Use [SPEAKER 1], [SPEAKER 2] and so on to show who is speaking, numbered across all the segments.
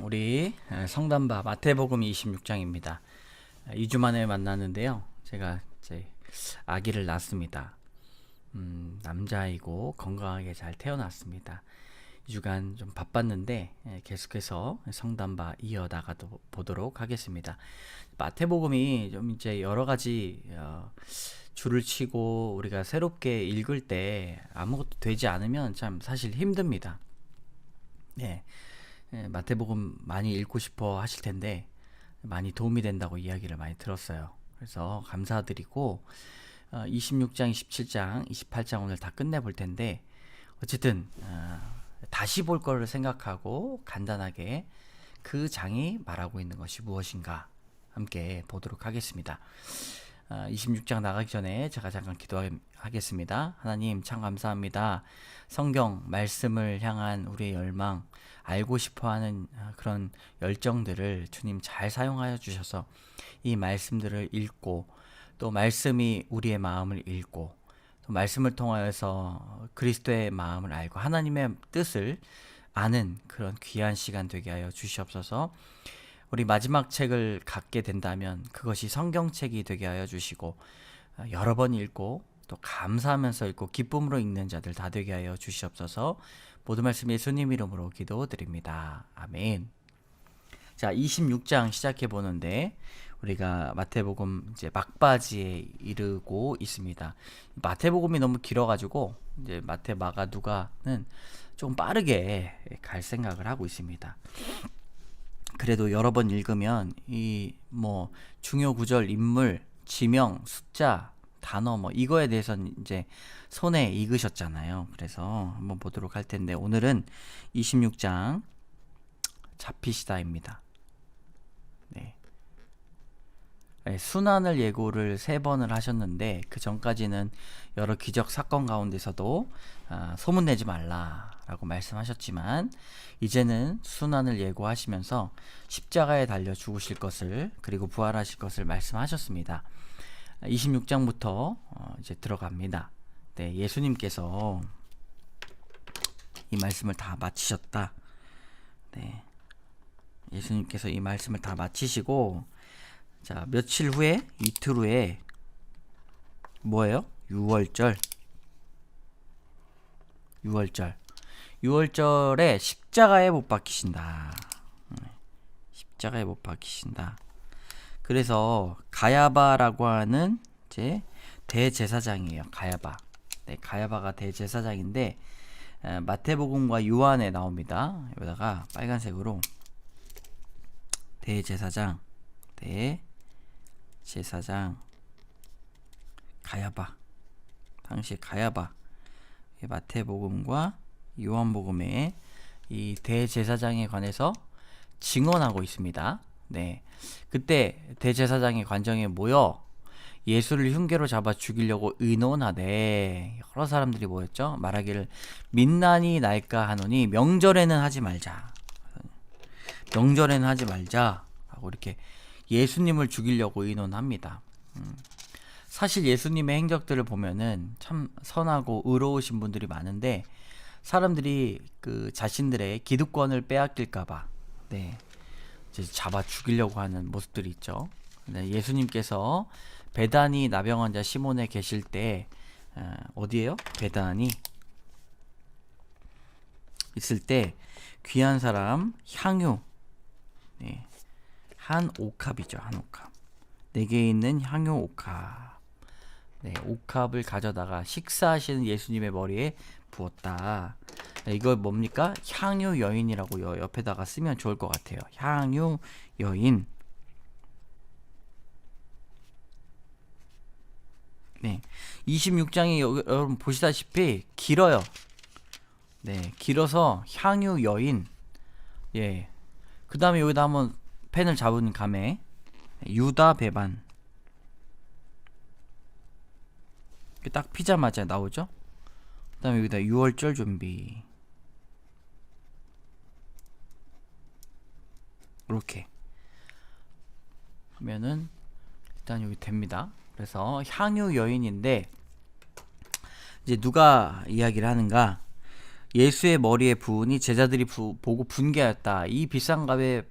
[SPEAKER 1] 우리 성담바 마태복음 26장입니다. 2주 만에 만났는데요. 제가 이제 아기를 낳았습니다. 남자이고 건강하게 잘 태어났습니다. 2주간 좀 바빴는데 계속해서 성담바 이어나가 보도록 하겠습니다. 마태복음이 좀 이제 여러 가지 줄을 치고 우리가 새롭게 읽을 때 아무것도 되지 않으면 참 사실 힘듭니다. 네. 마태복음 많이 읽고 싶어 하실 텐데 많이 도움이 된다고 이야기를 많이 들었어요. 그래서 감사드리고 26장, 27장, 28장 오늘 다 끝내볼 텐데 어쨌든 다시 볼 거를 생각하고 간단하게 그 장이 말하고 있는 것이 무엇인가 함께 보도록 하겠습니다. 26장 나가기 전에 제가 잠깐 기도하겠습니다. 하나님 참 감사합니다. 성경 말씀을 향한 우리의 열망, 알고 싶어하는 그런 열정들을 주님 잘 사용하여 주셔서 이 말씀들을 읽고 또 말씀이 우리의 마음을 읽고 또 말씀을 통하여서 그리스도의 마음을 알고 하나님의 뜻을 아는 그런 귀한 시간 되게 하여 주시옵소서. 우리 마지막 책을 갖게 된다면 그것이 성경책이 되게 하여 주시고 여러 번 읽고 또 감사하면서 읽고 기쁨으로 읽는 자들 다 되게 하여 주시옵소서. 모든 말씀 예수님 이름으로 기도드립니다. 아멘. 자, 26장 시작해 보는데 우리가 마태복음 이제 막바지에 이르고 있습니다. 마태복음이 너무 길어가지고 이제 마태, 마가, 누가는 좀 빠르게 갈 생각을 하고 있습니다. 그래도 여러 번 읽으면 이 뭐 중요 구절, 인물, 지명, 숫자, 단어 뭐 이거에 대해서는 이제 손에 익으셨잖아요. 그래서 한번 보도록 할 텐데 오늘은 26장 잡히시다입니다. 네. 순환을 예고를 3번을 하셨는데 그 전까지는 여러 기적 사건 가운데서도 소문내지 말라라고 말씀하셨지만 이제는 순환을 예고하시면서 십자가에 달려 죽으실 것을 그리고 부활하실 것을 말씀하셨습니다. 26장부터 이제 들어갑니다. 네, 예수님께서 이 말씀을 다 마치셨다. 네, 예수님께서 이 말씀을 다 마치시고 자, 며칠 후에 이틀 후에 뭐예요? 6월절에 십자가에 못 박히신다. 십자가에 못 박히신다. 그래서 가야바라고 하는 이제 대제사장이에요. 가야바. 네, 가야바가 대제사장인데 마태복음과 요한에 나옵니다. 여기다가 빨간색으로 대제사장 가야바. 당시 가야바. 마태복음과 요한복음에 이 대제사장에 관해서 증언하고 있습니다. 네. 그때 대제사장의 관정에 모여 예수를 흉계로 잡아 죽이려고 의논하되 여러 사람들이 모였죠. 말하기를 민난이 날까 하노니 명절에는 하지 말자. 라고 이렇게 예수님을 죽이려고 의논합니다. 사실 예수님의 행적들을 보면은 참 선하고 의로우신 분들이 많은데 사람들이 그 자신들의 기득권을 빼앗길까봐 네, 이제 잡아 죽이려고 하는 모습들이 있죠. 네, 예수님께서 베다니 나병 환자 시몬에 계실 때 어디에요? 베다니 있을 때 귀한 사람 향유 네, 한 옥합이죠. 한 옥합. 내게 있는 향유 옥합. 네, 옥합을 가져다가 식사하시는 예수님의 머리에 부었다. 네, 이거 뭡니까? 향유 여인이라고 옆에다가 쓰면 좋을 것 같아요. 향유 여인. 네, 26장이 여러분 보시다시피 길어요. 네, 길어서 향유 여인. 예. 그 다음에 여기다 한번 펜을 잡은 감에 유다 배반. 딱 피자마자 나오죠. 그 다음에 여기다 6월절 준비. 이렇게 하면은 일단 여기 됩니다. 그래서 향유 여인인데 이제 누가 이야기를 하는가? 예수의 머리에 부으니 제자들이 보고 분개하였다. 이 비싼 값에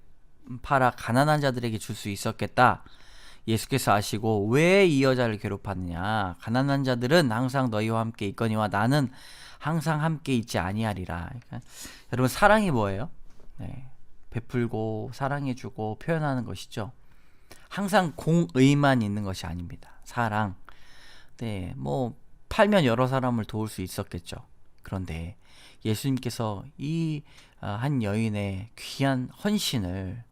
[SPEAKER 1] 팔아 가난한 자들에게 줄 수 있었겠다. 예수께서 아시고 왜 이 여자를 괴롭하느냐. 가난한 자들은 항상 너희와 함께 있거니와 나는 항상 함께 있지 아니하리라. 그러니까 여러분, 사랑이 뭐예요? 네, 베풀고 사랑해주고 표현하는 것이죠. 항상 공의만 있는 것이 아닙니다. 사랑. 네, 뭐 팔면 여러 사람을 도울 수 있었겠죠. 그런데 예수님께서 이 한 여인의 귀한 헌신을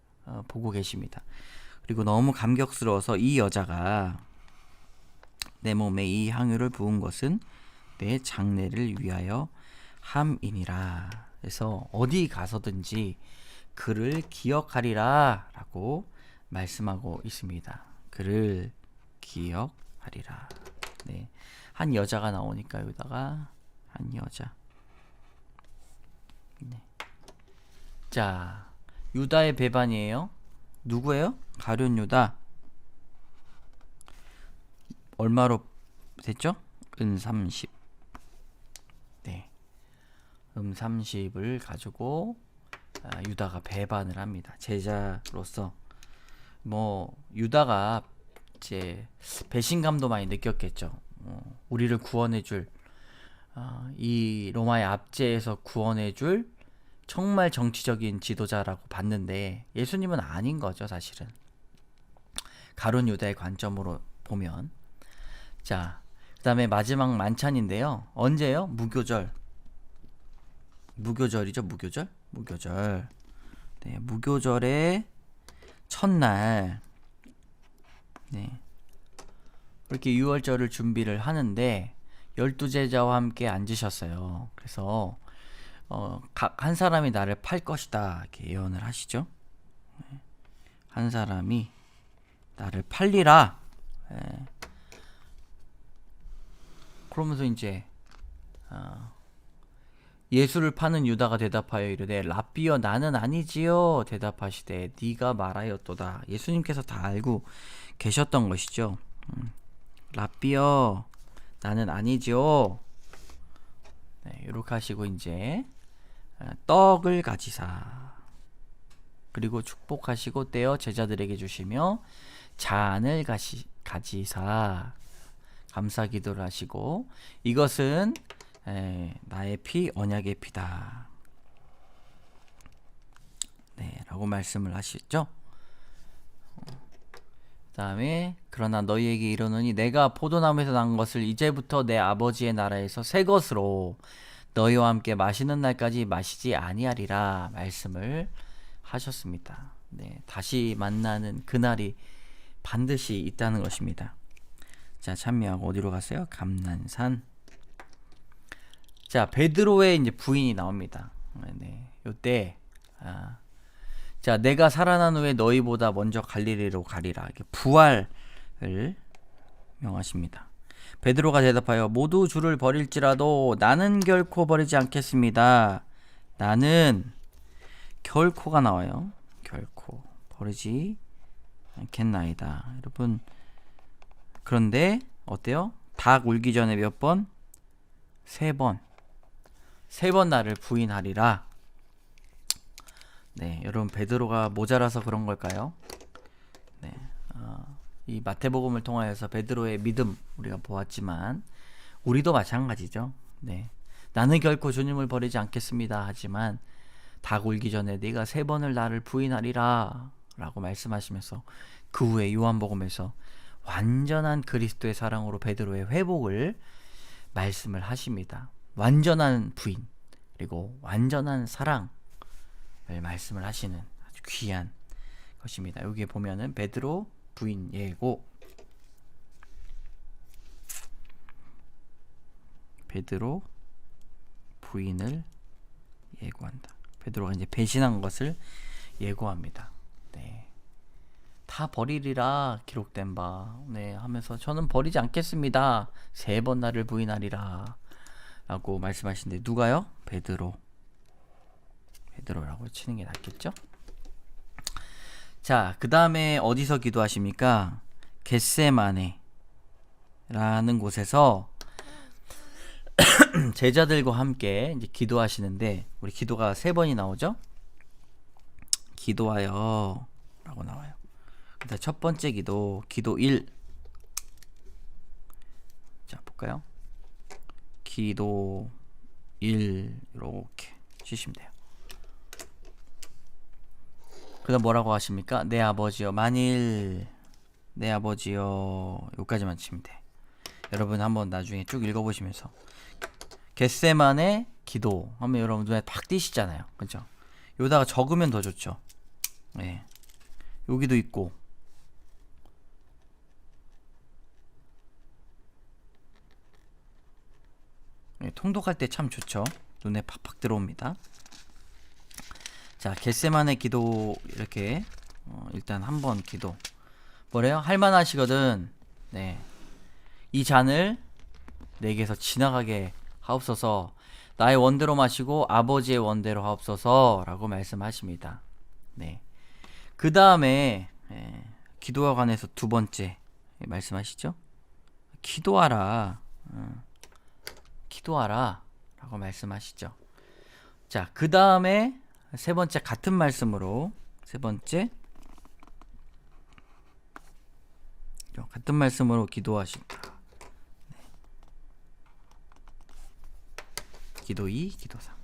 [SPEAKER 1] 보고 계십니다. 그리고 너무 감격스러워서 이 여자가 내 몸에 이 향유를 부은 것은 내 장례를 위하여 함이니라. 그래서 어디 가서든지 그를 기억하리라 라고 말씀하고 있습니다. 그를 기억하리라. 네, 한 여자가 나오니까 여기다가 한 여자. 네. 자, 유다의 배반이에요. 누구예요? 가룟 유다. 얼마로 됐죠? 은 30. 네, 30을 가지고 유다가 배반을 합니다. 제자로서 뭐 유다가 이제 배신감도 많이 느꼈겠죠. 우리를 구원해줄 이 로마의 압제에서 구원해줄 정말 정치적인 지도자라고 봤는데 예수님은 아닌 거죠, 사실은. 가룟 유다의 관점으로 보면. 자, 그 다음에 마지막 만찬인데요. 언제요? 무교절. 무교절이죠, 무교절. 무교절. 네, 무교절의 첫날. 네, 그렇게 유월절을 준비를 하는데 12제자와 함께 앉으셨어요. 그래서 각 한 사람이 나를 팔 것이다 이렇게 예언을 하시죠. 한 사람이 나를 팔리라. 그러면서 이제 예수를 파는 유다가 대답하여 이르되 랍비여 나는 아니지요. 대답하시되 네가 말하였도다. 예수님께서 다 알고 계셨던 것이죠. 랍비여 나는 아니지요. 네, 이렇게 하시고 이제 떡을 가지사 그리고 축복하시고 떼어 제자들에게 주시며 잔을 가지사 감사 기도를 하시고 이것은 나의 피 언약의 피다. 네, 라고 말씀을 하시죠. 그 다음에 그러나 너희에게 이르노니 내가 포도나무에서 난 것을 이제부터 내 아버지의 나라에서 새 것으로 너희와 함께 마시는 날까지 마시지 아니하리라 말씀을 하셨습니다. 네, 다시 만나는 그날이 반드시 있다는 것입니다. 자, 찬미하고 어디로 갔어요? 감난산. 자, 베드로의 이제 부인이 나옵니다. 네, 요때 자, 내가 살아난 후에 너희보다 먼저 갈릴리로 가리라. 이렇게 부활을 명하십니다. 베드로가 대답하여 모두 주를 버릴지라도 나는 결코 버리지 않겠습니다. 나는 결코가 나와요. 결코 버리지 않겠나이다. 여러분, 그런데 어때요? 닭 울기 전에 몇 번? 3번. 3번 나를 부인하리라. 네, 여러분, 베드로가 모자라서 그런 걸까요? 네, 이 마태복음을 통하여서 베드로의 믿음 우리가 보았지만 우리도 마찬가지죠. 네, 나는 결코 주님을 버리지 않겠습니다. 하지만 닭 울기 전에 네가 3번을 나를 부인하리라 라고 말씀하시면서 그 후에 요한복음에서 완전한 그리스도의 사랑으로 베드로의 회복을 말씀을 하십니다. 완전한 부인 그리고 완전한 사랑을 말씀을 하시는 아주 귀한 것입니다. 여기에 보면은 베드로 부인 예고, 베드로 부인을 예고한다. 베드로가 이제 배신한 것을 예고합니다. 네, 다 버리리라 기록된 바. 네, 하면서 저는 버리지 않겠습니다. 3번 나를 부인하리라 라고 말씀하시는데 누가요? 베드로라고 치는 게 낫겠죠? 자, 그 다음에 어디서 기도하십니까? 겟세마네 라는 곳에서 제자들과 함께 이제 기도하시는데 우리 기도가 3번이 나오죠? 기도하여 라고 나와요. 근데 첫 번째 기도 1. 자, 볼까요? 기도 1 이렇게 치시면 돼요. 그 다음 뭐라고 하십니까? 내 아버지여 만일 내 아버지여 여기까지만 치면 돼. 여러분 한번 나중에 쭉 읽어보시면서 겟세만의 기도 하면 여러분 눈에 팍 띄시잖아요. 그죠? 여기다가 적으면 더 좋죠. 네. 여기도 있고 네, 통독할 때 참 좋죠. 눈에 팍팍 들어옵니다. 자, 겟세만의 기도 이렇게 일단 한번 기도 뭐래요? 할만하시거든. 네. 이 잔을 내게서 지나가게 하옵소서. 나의 원대로 마시고 아버지의 원대로 하옵소서 라고 말씀하십니다. 네. 그 다음에 기도와 관해서 두 번째 말씀하시죠. 기도하라. 기도하라 라고 말씀하시죠. 자, 그 다음에 세 번째 같은 말씀으로 세 번째 같은 말씀으로 기도하십니다. 네. 기도 2, 기도 3.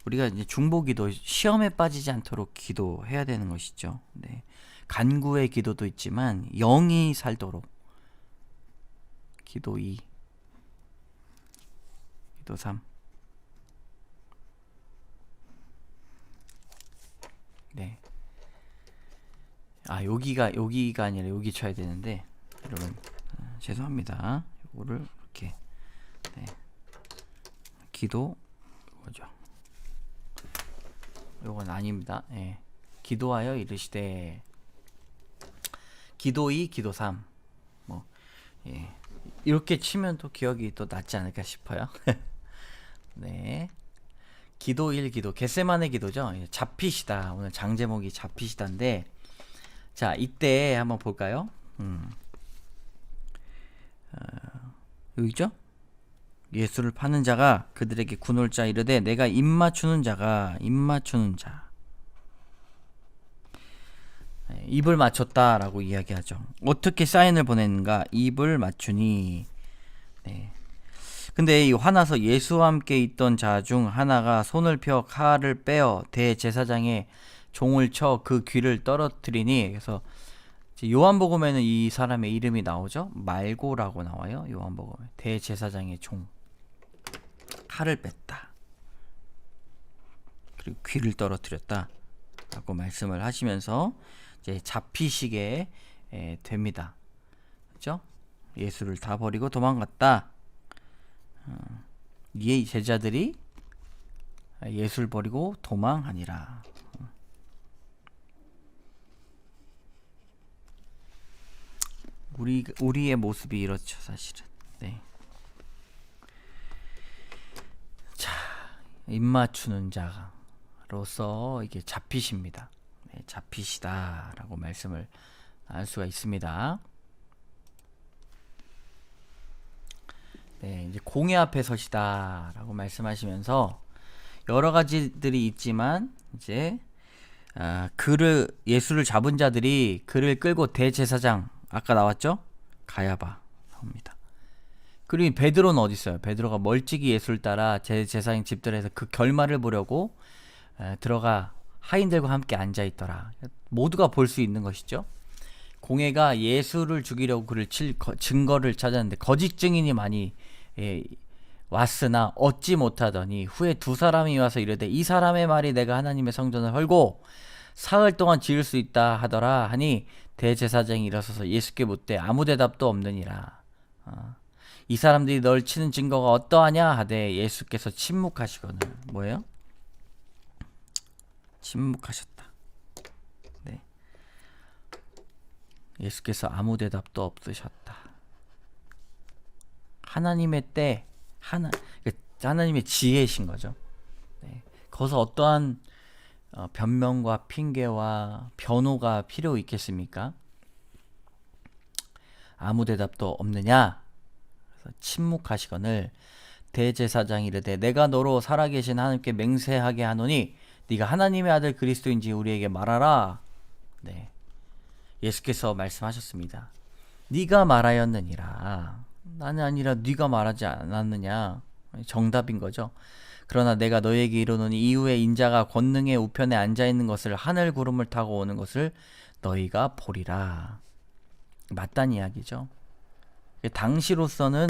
[SPEAKER 1] 우리가 이제 중보기도 시험에 빠지지 않도록 기도해야 되는 것이죠. 네. 간구의 기도도 있지만 영이 살도록 기도 2, 기도 3. 네. 아, 여기가 아니라 여기 쳐야 되는데 여러분 죄송합니다. 이거를 이렇게 네. 기도 뭐죠? 요건 아닙니다. 예. 기도하여 이르시되 기도 2, 기도 3. 뭐 예. 이렇게 치면 또 기억이 또 낫지 않을까 싶어요. 네. 기도 1, 기도 겟세만의 기도죠. 잡히시다. 오늘 장 제목이 잡히시다인데 자, 이때 한번 볼까요? 여기죠? 예수를 파는 자가 그들에게 군올자 이르되 내가 입 맞추는 자가 입 맞추는 자. 입을 맞췄다라고 이야기하죠. 어떻게 사인을 보냈는가? 입을 맞추니. 네. 근데 이 화나서 예수와 함께 있던 자 중 하나가 손을 펴 칼을 빼어 대제사장의 종을 쳐 그 귀를 떨어뜨리니. 그래서 요한복음에는 이 사람의 이름이 나오죠. 말고라고 나와요. 요한복음에 대제사장의 종 칼을 뺐다. 그리고 귀를 떨어뜨렸다 라고 말씀을 하시면서 이제 잡히시게 됩니다. 그렇죠? 예수를 다 버리고 도망갔다. 이 제자들이 예수를 버리고 도망하니라. 우리의 모습이 이렇죠, 사실은. 네. 자, 입 맞추는 자로서 이게 잡히십니다. 네, 잡히시다라고 말씀을 알 수가 있습니다. 네, 이제 공회 앞에 서시다라고 말씀하시면서 여러 가지들이 있지만 이제 그를 예수를 잡은 자들이 그를 끌고 대제사장 아까 나왔죠? 가야바 나옵니다. 그리고 베드로는 어디 있어요? 베드로가 멀찍이 예수를 따라 제사장 집들에서 그 결말을 보려고 들어가 하인들과 함께 앉아 있더라. 모두가 볼 수 있는 것이죠. 공회가 예수를 죽이려고 그를 칠 증거를 찾았는데 거짓 증인이 많이 왔으나 얻지 못하더니 후에 두 사람이 와서 이르되 이 사람의 말이 내가 하나님의 성전을 헐고 사흘 동안 지을 수 있다 하더라 하니 대제사장이 일어서서 예수께 묻되 아무 대답도 없느니라. 이 사람들이 널 치는 증거가 어떠하냐 하되 예수께서 침묵하시거늘. 뭐예요? 침묵하셨다. 네. 예수께서 아무 대답도 없으셨다. 하나님의 때 하나님의 지혜이신 거죠. 네. 거기서 어떠한 변명과 핑계와 변호가 필요 있겠습니까? 아무 대답도 없느냐? 그래서 침묵하시거늘 대제사장이 이르되 내가 너로 살아계신 하나님께 맹세하게 하노니 네가 하나님의 아들 그리스도인지 우리에게 말하라. 네, 예수께서 말씀하셨습니다. 네가 말하였느니라. 나는 아니라 네가 말하지 않았느냐. 정답인 거죠. 그러나 내가 너에게 이르노니 이후에 인자가 권능의 우편에 앉아있는 것을 하늘 구름을 타고 오는 것을 너희가 보리라. 맞단 이야기죠. 당시로서는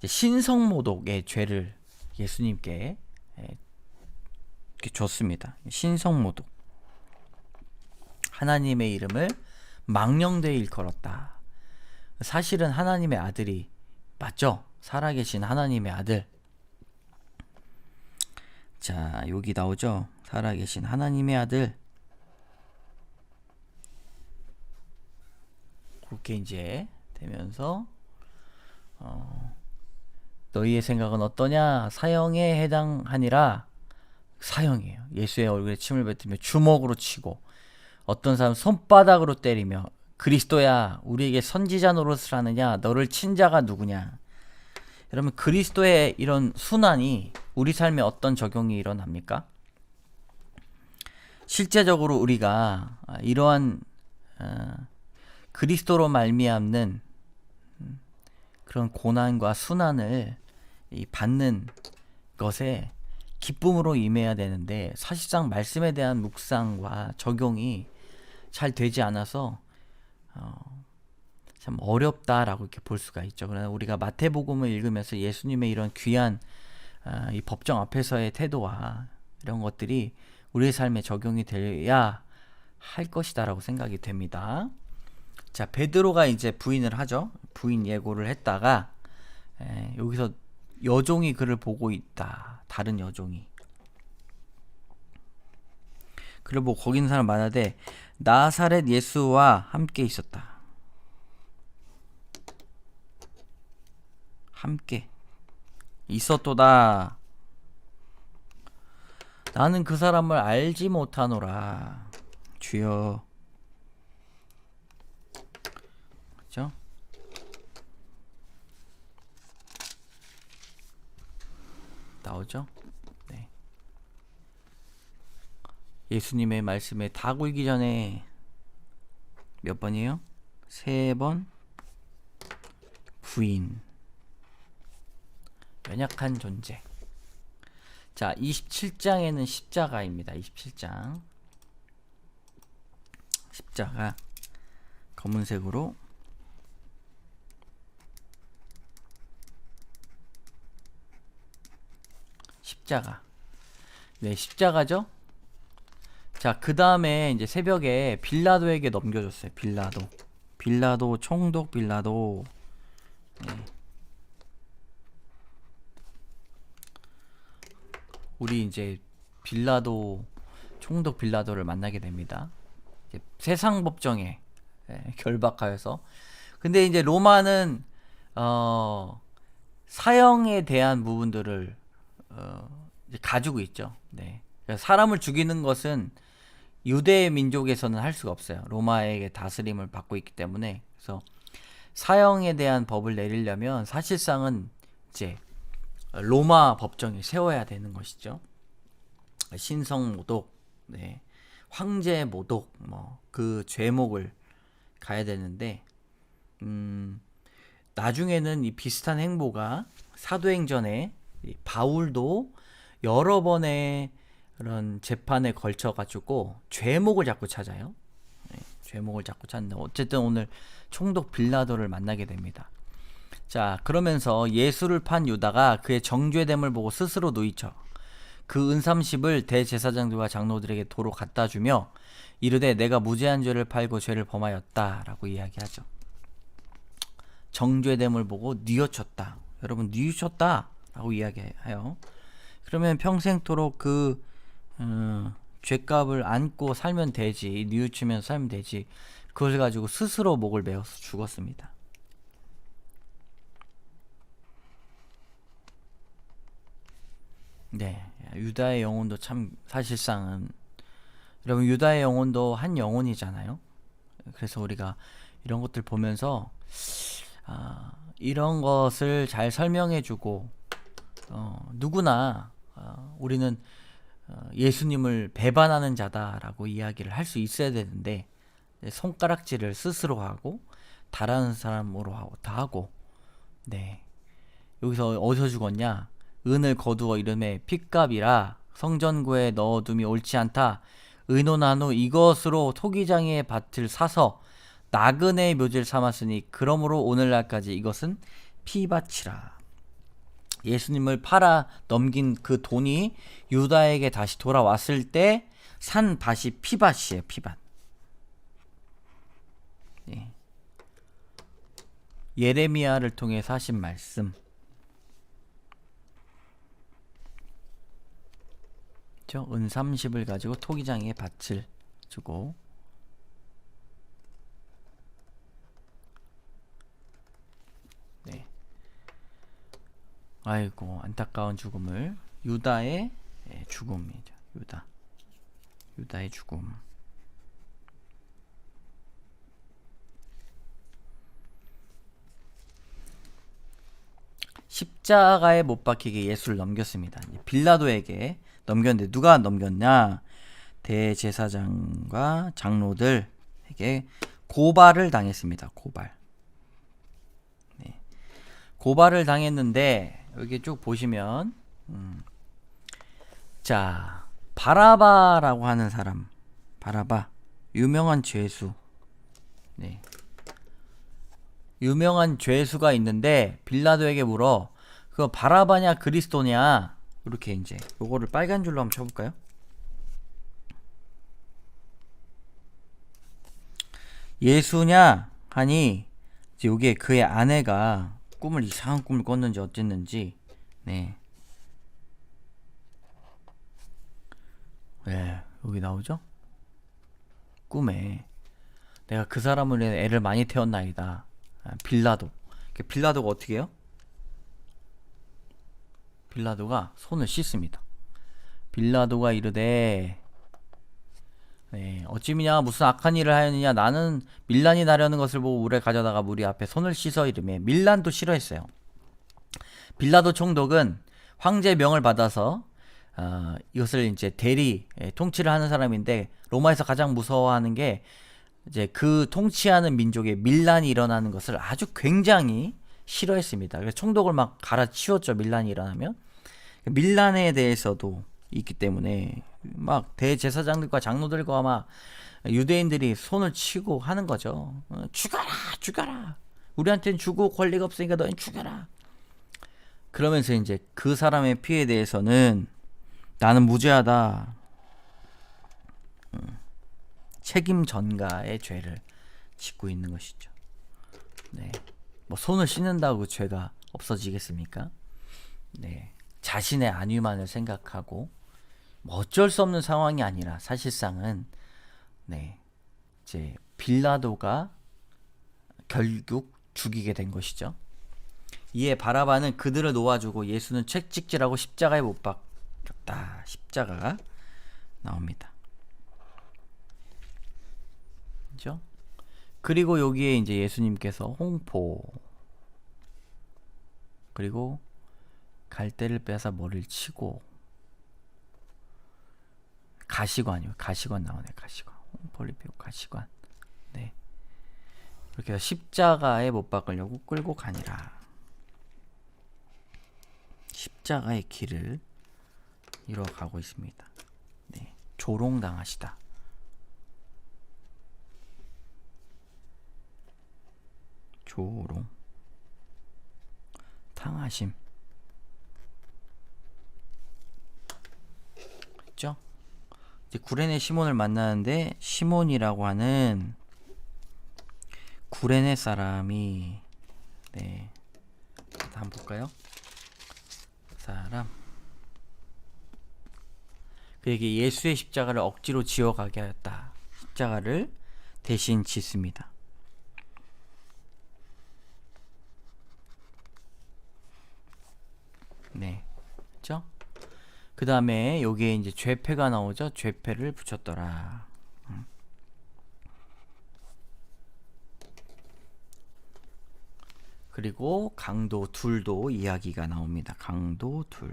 [SPEAKER 1] 신성모독의 죄를 예수님께 줬습니다. 신성모독, 하나님의 이름을 망령되이 일컬었다. 사실은 하나님의 아들이 맞죠? 살아계신 하나님의 아들. 자, 여기 나오죠? 살아계신 하나님의 아들. 그렇게 이제 되면서 너희의 생각은 어떠냐? 사형에 해당하니라. 사형이에요. 예수의 얼굴에 침을 뱉으며 주먹으로 치고 어떤 사람 손바닥으로 때리며 그리스도야 우리에게 선지자 노릇을 하느냐? 너를 친 자가 누구냐? 여러분, 그리스도의 이런 순환이 우리 삶에 어떤 적용이 일어납니까? 실제적으로 우리가 이러한 그리스도로 말미암는 그런 고난과 순환을 받는 것에 기쁨으로 임해야 되는데 사실상 말씀에 대한 묵상과 적용이 잘 되지 않아서 참 어렵다라고 이렇게 볼 수가 있죠. 그러나 우리가 마태복음을 읽으면서 예수님의 이런 귀한 이 법정 앞에서의 태도와 이런 것들이 우리의 삶에 적용이 돼야 할 것이다라고 생각이 됩니다. 자, 베드로가 이제 부인을 하죠. 부인 예고를 했다가 여기서 여종이 그를 보고 있다. 다른 여종이. 그를 보고 거기 있는 사람 말하되 나사렛 예수와 함께 있었다. 함께 있었도다. 나는 그 사람을 알지 못하노라. 주여. 그렇죠? 나오죠? 네. 예수님의 말씀에 다 굴기 전에 몇 번이에요? 3번 부인. 연약한 존재. 자, 27장에는 십자가입니다. 27장. 십자가 검은색으로 십자가. 네, 십자가죠. 자, 그 다음에 이제 새벽에 빌라도에게 넘겨줬어요. 빌라도 총독 빌라도. 네. 우리 이제 총독 빌라도를 만나게 됩니다. 이제 세상 법정에 결박하여서. 근데 이제 로마는 사형에 대한 부분들을 이제 가지고 있죠. 네. 그러니까 사람을 죽이는 것은 유대 민족에서는 할 수가 없어요. 로마에게 다스림을 받고 있기 때문에. 그래서 사형에 대한 법을 내리려면 사실상은 이제 로마 법정에 세워야 되는 것이죠. 신성모독, 네, 황제모독, 그 죄목을 가야 되는데, 나중에는 이 비슷한 행보가 사도행전에 바울도 여러 번의 그런 재판에 걸쳐가지고 죄목을 자꾸 찾아요. 네, 죄목을 자꾸 찾는데 어쨌든 오늘 총독 빌라도를 만나게 됩니다. 자, 그러면서 예수를 판 유다가 그의 정죄됨을 보고 스스로 누이쳐 그 은삼십을 대제사장들과 장로들에게 도로 갖다 주며 이르되 내가 무죄한 죄를 팔고 죄를 범하였다 라고 이야기하죠. 정죄됨을 보고 뉘우쳤다. 여러분, 뉘우쳤다 라고 이야기해요. 그러면 평생토록 그 죄값을 안고 살면 되지, 뉘우치면서 살면 되지. 그걸 가지고 스스로 목을 베어서 죽었습니다. 네, 유다의 영혼도 참 사실상은, 여러분, 유다의 영혼도 한 영혼이잖아요. 그래서 우리가 이런 것들 보면서 이런 것을 잘 설명해주고 누구나 우리는 예수님을 배반하는 자다라고 이야기를 할 수 있어야 되는데 손가락질을 스스로 하고 다른 사람으로 다 하고 네 여기서 어디서 죽었냐? 은을 거두어 이름에 핏값이라 성전구에 넣어둠이 옳지 않다. 의논한 후 이것으로 토기장의 밭을 사서 나그네의 묘지를 삼았으니 그러므로 오늘날까지 이것은 피밭이라. 예수님을 팔아 넘긴 그 돈이 유다에게 다시 돌아왔을 때 산 밭이 피밭이에요. 피밭. 예. 예레미야를 통해서 하신 말씀. 은 30을 가지고 토기장에게 밭을 주고 네. 아이고 안타까운 죽음을 유다의 죽음이죠. 유다의 죽음. 십자가에 못 박히게 예수를 넘겼습니다. 빌라도에게 넘겼는데 누가 넘겼냐? 대제사장과 장로들에게 고발을 당했습니다. 네. 고발을 당했는데 여기 쭉 보시면 자 바라바라고 하는 사람, 바라바 유명한 죄수, 네. 유명한 죄수가 있는데 빌라도에게 물어 그거 바라바냐 그리스도냐 이렇게 이제 요거를 빨간 줄로 한번 쳐볼까요? 예수냐 하니 이제 요게 그의 아내가 이상한 꿈을 꿨는지 어쨌는지 네 여기 나오죠? 꿈에 내가 그 사람을 위해 애를 많이 태웠나이다. 빌라도가 어떻게 해요? 빌라도가 손을 씻습니다. 빌라도가 이르되 네, 어찌미냐 무슨 악한 일을 하였느냐 나는 밀란이 나려는 것을 보고 물에 가져다가 무리 앞에 손을 씻어 이르매 밀란도 싫어했어요. 빌라도 총독은 황제 명을 받아서 이것을 이제 대리 통치를 하는 사람인데 로마에서 가장 무서워하는 게 이제 그 통치하는 민족의 밀란이 일어나는 것을 아주 굉장히 싫어했습니다. 그래서 총독을 막 갈아치웠죠. 밀란이 일어나면. 밀란에 대해서도 있기 때문에 막 대제사장들과 장로들과 막 유대인들이 손을 치고 하는 거죠. 죽여라. 우리한테는 주고 권리가 없으니까 너희는 죽여라. 그러면서 이제 그 사람의 피해에 대해서는 나는 무죄하다. 책임 전가의 죄를 짓고 있는 것이죠. 네. 뭐 손을 씻는다고 죄가 없어지겠습니까? 네. 자신의 안위만을 생각하고 뭐 어쩔 수 없는 상황이 아니라 사실상은 네. 이제 빌라도가 결국 죽이게 된 것이죠. 이에 바라바는 그들을 놓아주고 예수는 채찍질하고 십자가에 못 박혔다. 십자가가 나옵니다. 그죠? 그리고 여기에 이제 예수님께서 홍포 그리고 갈대를 빼서 머리를 치고 가시관이요. 가시관 나오네. 가시관. 홍포를 피우고 가시관. 네. 이렇게 해서 십자가에 못 박으려고 끌고 가니라. 십자가의 길을 이뤄가고 있습니다. 네. 조롱당하시다. 조롱 당하심 그죠? 이제 구레네 시몬을 만나는데 시몬이라고 하는 구레네 사람이 네 한번 볼까요? 사람 그에게 예수의 십자가를 억지로 지어가게 하였다. 십자가를 대신 짓습니다. 네, 그렇죠? 그 다음에 여기에 이제 죄패가 나오죠. 죄패를 붙였더라. 그리고 강도 둘도 이야기가 나옵니다. 강도 둘.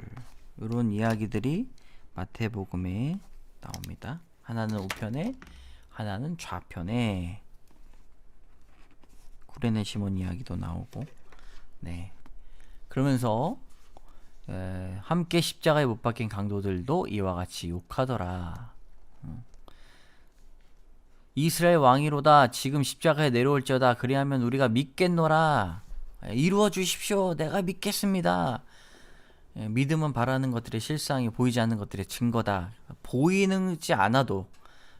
[SPEAKER 1] 이런 이야기들이 마태복음에 나옵니다. 하나는 우편에, 하나는 좌편에. 구레네 시몬 이야기도 나오고. 네. 그러면서 함께 십자가에 못 박힌 강도들도 이와 같이 욕하더라. 이스라엘 왕이로다. 지금 십자가에 내려올지어다. 그리하면 우리가 믿겠노라. 이루어 주십시오. 내가 믿겠습니다. 믿음은 바라는 것들의 실상이 보이지 않는 것들의 증거다. 보이지 않아도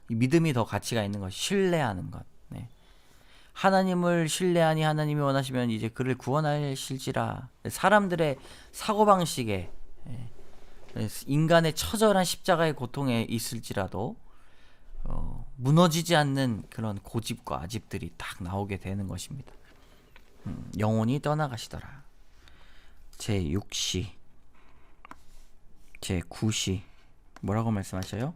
[SPEAKER 1] 믿음이 더 가치가 있는 것. 신뢰하는 것. 네. 하나님을 신뢰하니 하나님이 원하시면 이제 그를 구원하실지라. 사람들의 사고방식에, 인간의 처절한 십자가의 고통에 있을지라도 무너지지 않는 그런 고집과 아집들이 딱 나오게 되는 것입니다. 영혼이 떠나가시더라. 제6시, 제9시 뭐라고 말씀하셔요?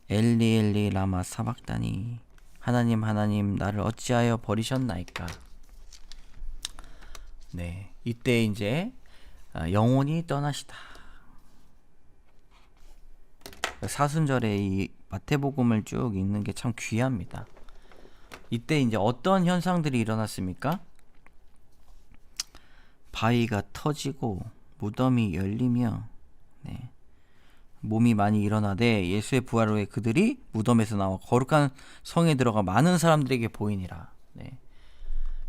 [SPEAKER 1] 엘리 엘리 라마 사박다니, 하나님 하나님 나를 어찌하여 버리셨나이까. 네, 이때 이제 영혼이 떠나시다. 사순절에 이 마태복음을 쭉 읽는 게 참 귀합니다. 이때 이제 어떤 현상들이 일어났습니까? 바위가 터지고 무덤이 열리며, 네, 몸이 많이 일어나되 예수의 부활 후에 그들이 무덤에서 나와 거룩한 성에 들어가 많은 사람들에게 보이니라. 네.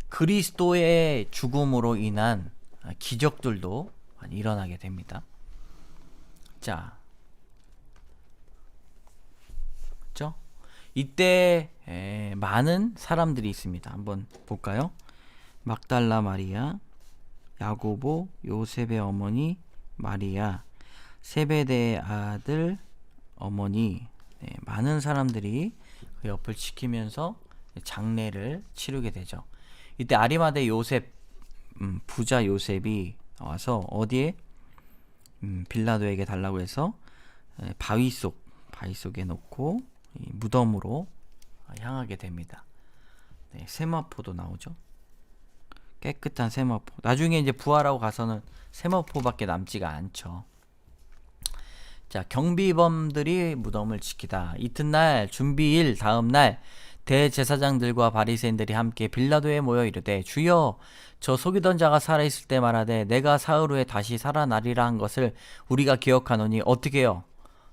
[SPEAKER 1] 그리스도의 죽음으로 인한 기적들도 많이 일어나게 됩니다. 자, 그렇죠? 이때 많은 사람들이 있습니다. 한번 볼까요? 막달라 마리아, 야고보, 요셉의 어머니 마리아, 세베대의 아들 어머니, 네, 많은 사람들이 그 옆을 지키면서 장례를 치르게 되죠. 이때 아리마대 요셉, 부자 요셉이 와서 어디에 빌라도에게 달라고 해서 바위 속에 놓고 무덤으로 향하게 됩니다. 네, 세마포도 나오죠. 깨끗한 세마포. 나중에 이제 부활하고 가서는 세마포밖에 남지가 않죠. 자, 경비범들이 무덤을 지키다. 이튿날 준비일 다음날 대제사장들과 바리새인들이 함께 빌라도에 모여 이르되, 주여, 저 속이던 자가 살아있을 때 말하되 내가 사흘 후에 다시 살아나리라 한 것을 우리가 기억하노니 어떻게요?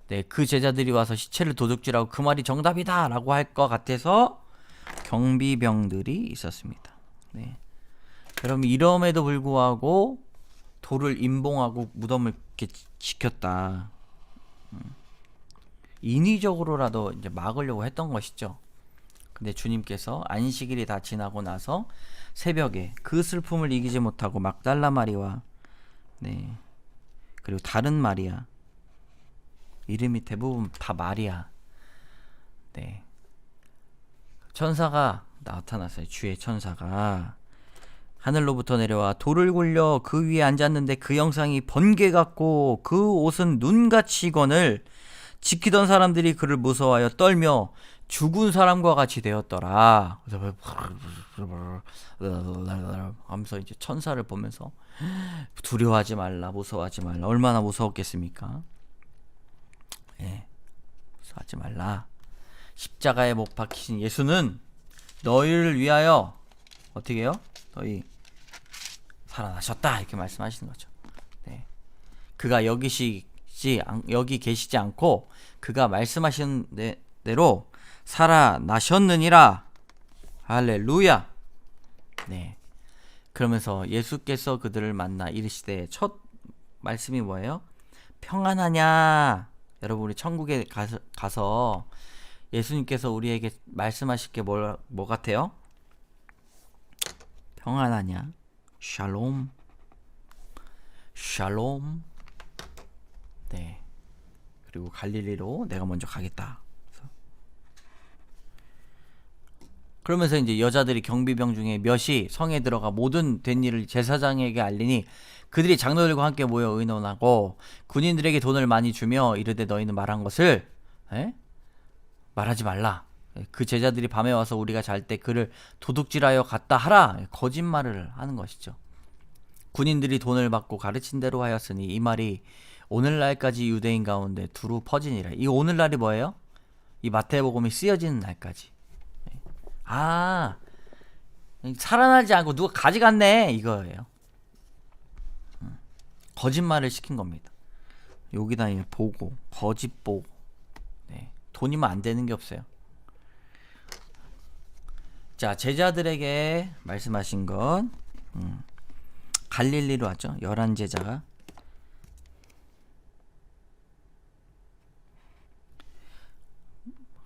[SPEAKER 1] 네, 그 제자들이 와서 시체를 도둑질하고 그 말이 정답이다 라고 할 것 같아서 경비병들이 있었습니다. 네. 그럼 이럼에도 불구하고 돌을 임봉하고 무덤을 이렇게 지켰다. 인위적으로라도 이제 막으려고 했던 것이죠. 근데 주님께서 안식일이 다 지나고 나서 새벽에 그 슬픔을 이기지 못하고 막달라 마리와, 네, 그리고 다른 마리아, 이름이 대부분 다 마리아, 네, 천사가 나타났어요. 주의 천사가 하늘로부터 내려와 돌을 굴려 그 위에 앉았는데 그 형상이 번개 같고 그 옷은 눈같이 익거늘 지키던 사람들이 그를 무서워하여 떨며 죽은 사람과 같이 되었더라. 하면서 이제 천사를 보면서 두려워하지 말라, 무서워하지 말라. 얼마나 무서웠겠습니까? 예, 무서워하지 말라. 십자가에 못 박히신 예수는 너희를 위하여 어떻게 해요? 너희 살아나셨다, 이렇게 말씀하시는 거죠. 네. 그가 여기 계시지 않고 그가 말씀하신 대로 살아나셨느니라. 할렐루야. 네. 그러면서 예수께서 그들을 만나 이르시되, 첫 말씀이 뭐예요? 평안하냐. 여러분, 우리 천국에 가서 예수님께서 우리에게 말씀하실 게 뭐 같아요? 평안하냐? 샬롬. 샬롬. 네. 그리고 갈릴리로 내가 먼저 가겠다. 그러면서 이제 여자들이 경비병 중에 몇이 성에 들어가 모든 된 일을 제사장에게 알리니 그들이 장로들과 함께 모여 의논하고 군인들에게 돈을 많이 주며 이르되 너희는 말한 것을 말하지 말라. 그 제자들이 밤에 와서 우리가 잘 때 그를 도둑질하여 갔다 하라. 거짓말을 하는 것이죠. 군인들이 돈을 받고 가르친 대로 하였으니 이 말이 오늘날까지 유대인 가운데 두루 퍼지니라. 이 오늘날이 뭐예요? 이 마태복음이 쓰여지는 날까지. 아, 살아나지 않고 누가 가져갔네 이거예요. 거짓말을 시킨 겁니다. 여기다 보고 거짓 보고. 네, 돈이면 안 되는 게 없어요. 자, 제자들에게 말씀하신 건 갈릴리로 왔죠. 11제자가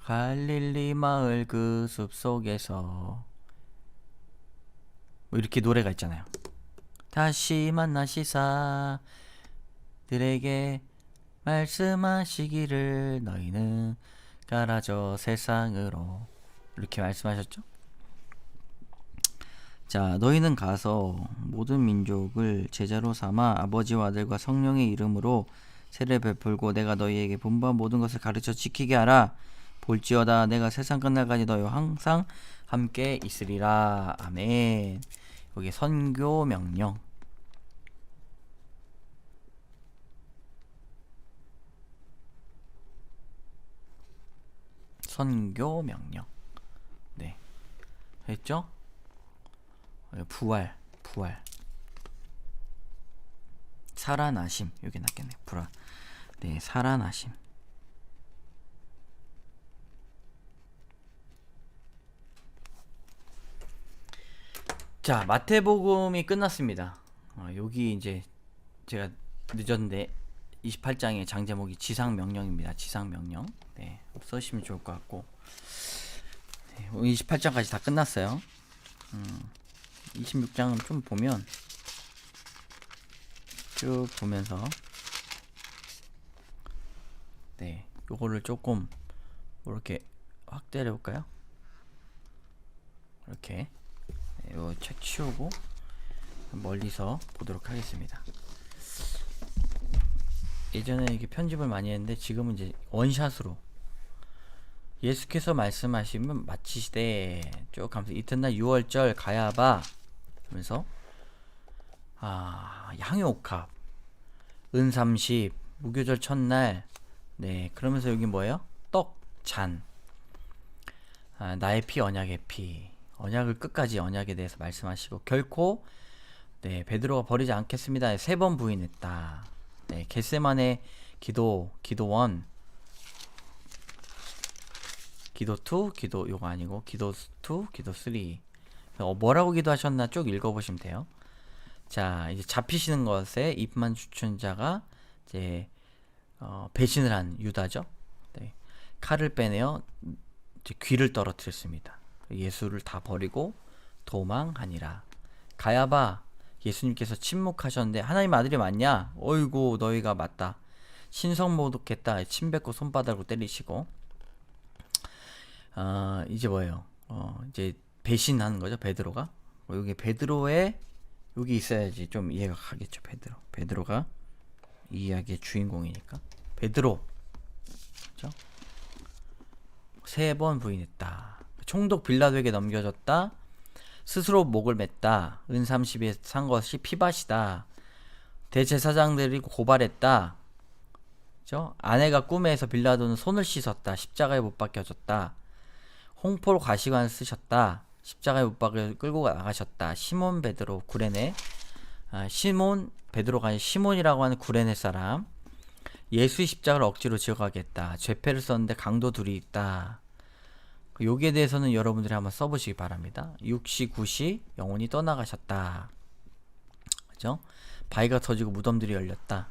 [SPEAKER 1] 갈릴리 마을 그 숲속에서 뭐 이렇게 노래가 있잖아요. 다시 만나시사 들에게 말씀하시기를 너희는 가라져 세상으로 이렇게 말씀하셨죠. 자, 너희는 가서 모든 민족을 제자로 삼아 아버지와 아들과 성령의 이름으로 세례 베풀고 내가 너희에게 분부한 모든 것을 가르쳐 지키게 하라. 볼지어다 내가 세상 끝날까지 너희와 항상 함께 있으리라. 아멘. 여기 선교 명령. 선교 명령. 네. 했죠? 부활. 살아나심. 여기 낫겠네. 부활. 네, 살아나심. 자, 마태복음이 끝났습니다. 여기 이제 제가 늦었는데 28장의 장제목이 지상명령입니다. 지상명령. 네, 써주시면 좋을 것 같고. 네, 28장까지 다 끝났어요. 26장은 좀 보면 쭉 보면서 네, 요거를 조금 이렇게 확대를 해볼까요? 이렇게 이거 책 치우고 멀리서 보도록 하겠습니다. 예전에 이렇게 편집을 많이 했는데 지금은 이제 원샷으로 예수께서 말씀하시면 마치시되 쭉 가면서 이튿날 유월절 가야바 하면서 향유옥합 은30 무교절 첫날 네 그러면서 여기 뭐예요? 떡잔 나의 피 언약의 피 언약을 끝까지 언약에 대해서 말씀하시고 결코 네 베드로가 버리지 않겠습니다. 3번 부인했다. 네 겟세마네 기도 1 기도 2 기도 요거 아니고 기도 2 기도 3 뭐라고 기도하셨나 쭉 읽어보시면 돼요. 자 이제 잡히시는 것에 입만 주춘 자가 이제 배신을 한 유다죠. 네. 칼을 빼내어 이제 귀를 떨어뜨렸습니다. 예수를 다 버리고 도망하니라. 가야바 예수님께서 침묵하셨는데 하나님 아들이 맞냐? 어이구 너희가 맞다. 신성 모독했다. 침 뱉고 손바닥으로 때리시고 이제 뭐예요? 이제 배신하는 거죠. 베드로가 여기 베드로의 여기 있어야지 좀 이해가 가겠죠. 베드로가 이 이야기의 주인공이니까 베드로 그렇죠? 3번 부인했다. 총독 빌라도에게 넘겨졌다. 스스로 목을 맸다. 은30에 산 것이 피밭이다. 대제사장들이 고발했다. 그렇죠? 아내가 꿈에서 빌라도는 손을 씻었다. 십자가에 못 박혀졌다. 홍포로 가시관을 쓰셨다. 십자가에 못 박혀 끌고 나가셨다. 시몬 베드로 구레네 시몬 베드로가 아닌 시몬이라고 하는 구레네 사람 예수의 십자가를 억지로 지어가겠다. 죄패를 썼는데 강도 둘이 있다. 여기에 대해서는 여러분들이 한번 써보시기 바랍니다. 육시 구시 영혼이 떠나가셨다. 그죠? 바위가 터지고 무덤들이 열렸다.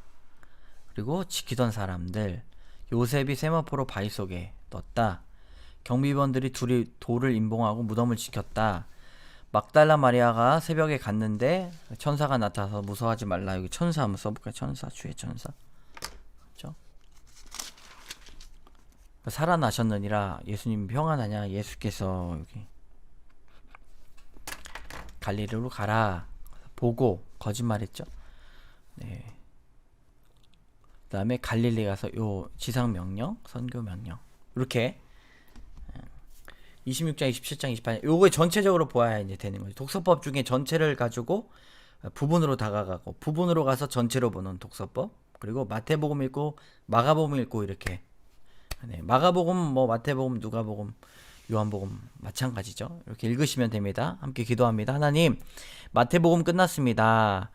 [SPEAKER 1] 그리고 지키던 사람들 요셉이 세마포로 바위 속에 넣었다. 경비원들이 둘이 돌을 임봉하고 무덤을 지켰다. 막달라 마리아가 새벽에 갔는데 천사가 나타나서 무서워하지 말라. 여기 천사 한번 써볼까요? 천사, 주의 천사. 그렇죠? 살아나셨느니라. 예수님 평안하냐? 예수께서 여기 갈릴리로 가라. 보고 거짓말했죠. 네. 그 다음에 갈릴리 가서 요 지상 명령, 선교 명령 이렇게 26장, 27장, 28장 요거 전체적으로 보아야 이제 되는 거죠. 독서법 중에 전체를 가지고 부분으로 다가가고 부분으로 가서 전체로 보는 독서법. 그리고 마태복음 읽고 마가복음 읽고 이렇게. 네, 마가복음, 뭐 마태복음, 누가복음, 요한복음 마찬가지죠. 이렇게 읽으시면 됩니다. 함께 기도합니다. 하나님, 마태복음 끝났습니다.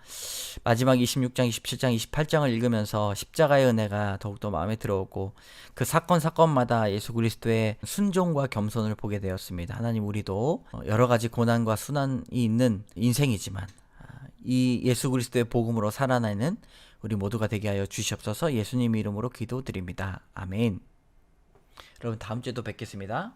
[SPEAKER 1] 마지막 26장, 27장, 28장을 읽으면서 십자가의 은혜가 더욱더 마음에 들어오고 그 사건마다 예수 그리스도의 순종과 겸손을 보게 되었습니다. 하나님, 우리도 여러 가지 고난과 순환이 있는 인생이지만 이 예수 그리스도의 복음으로 살아내는 우리 모두가 되게 하여 주시옵소서. 예수님 이름으로 기도드립니다. 아멘. 여러분, 다음 주에도 뵙겠습니다.